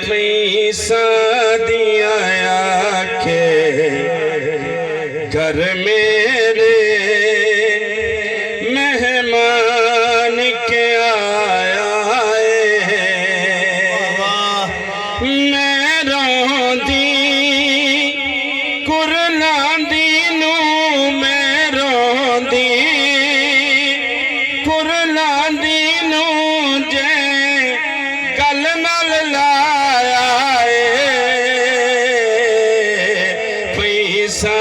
پیسہ دیا کے گھر میرے مہمان کے آیا میں روندی کرلاندی نو میں روندی کرلاندی نو جے گل نال لایا پیسہ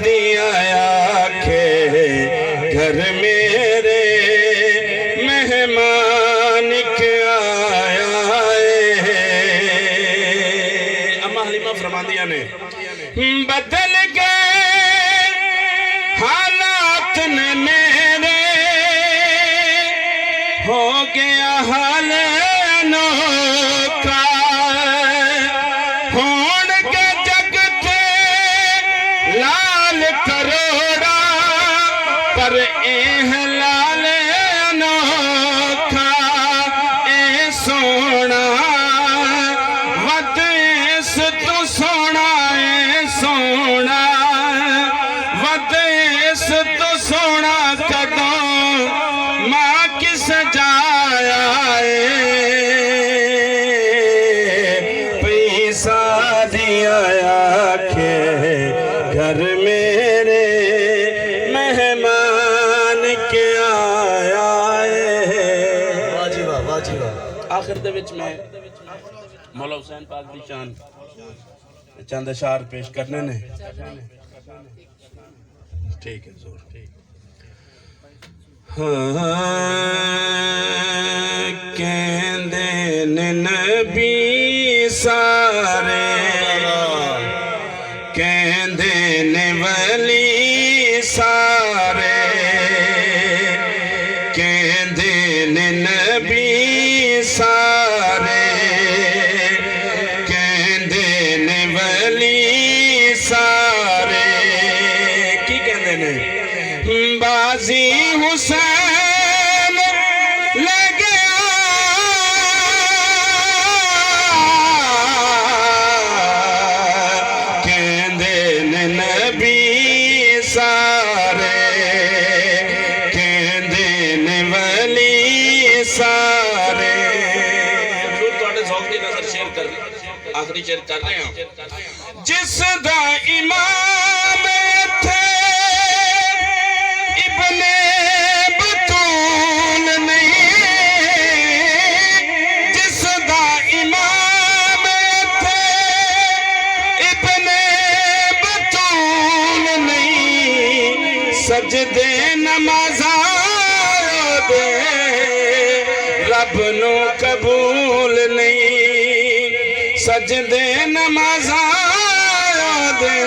دیا کے گھر میرے مہمان کے آیا اما حلیمہ فرماندیاں نے بدل گئے حالات نے میرے ہو گیا حال انوکھا ہون کے جگ تھے لال کروڑا پر لال انوکھا اے سونا ود اس تو سونا اے سونا ود اس تو سونا کدوں ماں کس جایا پیسہ دیا کے گھر میرے مہمان کے آیا آخر دے وچ میں مولا حسین پاک دی شان چند اشعار پیش کرنے نے ٹھیک ہے زور کہندے نے نبی سارے کہندے نے ولی سارے کہندے نے نبی سارے کہندے نے ولی سارے کی کہندے نے بازی حسین لے گیا کہندے نے نبی سارے کہندے نے ولی سارے حضور تواڈے ذوق دی نظر شیئر کر آخری شیئر کر رہے ہیں جس دا امام تھے ابن بطول نہیں جس دا امام تھے ابن بطول نہیں سجدے نمازاں دے رب نو قبول نہیں سجدے نمازاں دے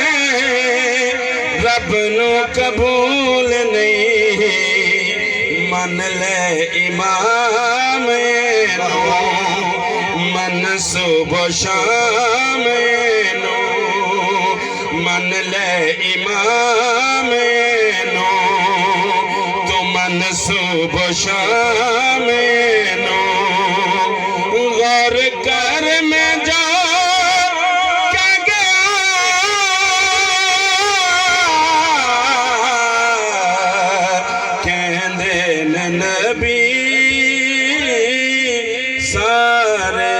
رب نو قبول نہیں من لے امام نو من صبح و شام نو من لے امام نو تو من صبح و شام نو غور کر میں جا نبی سارے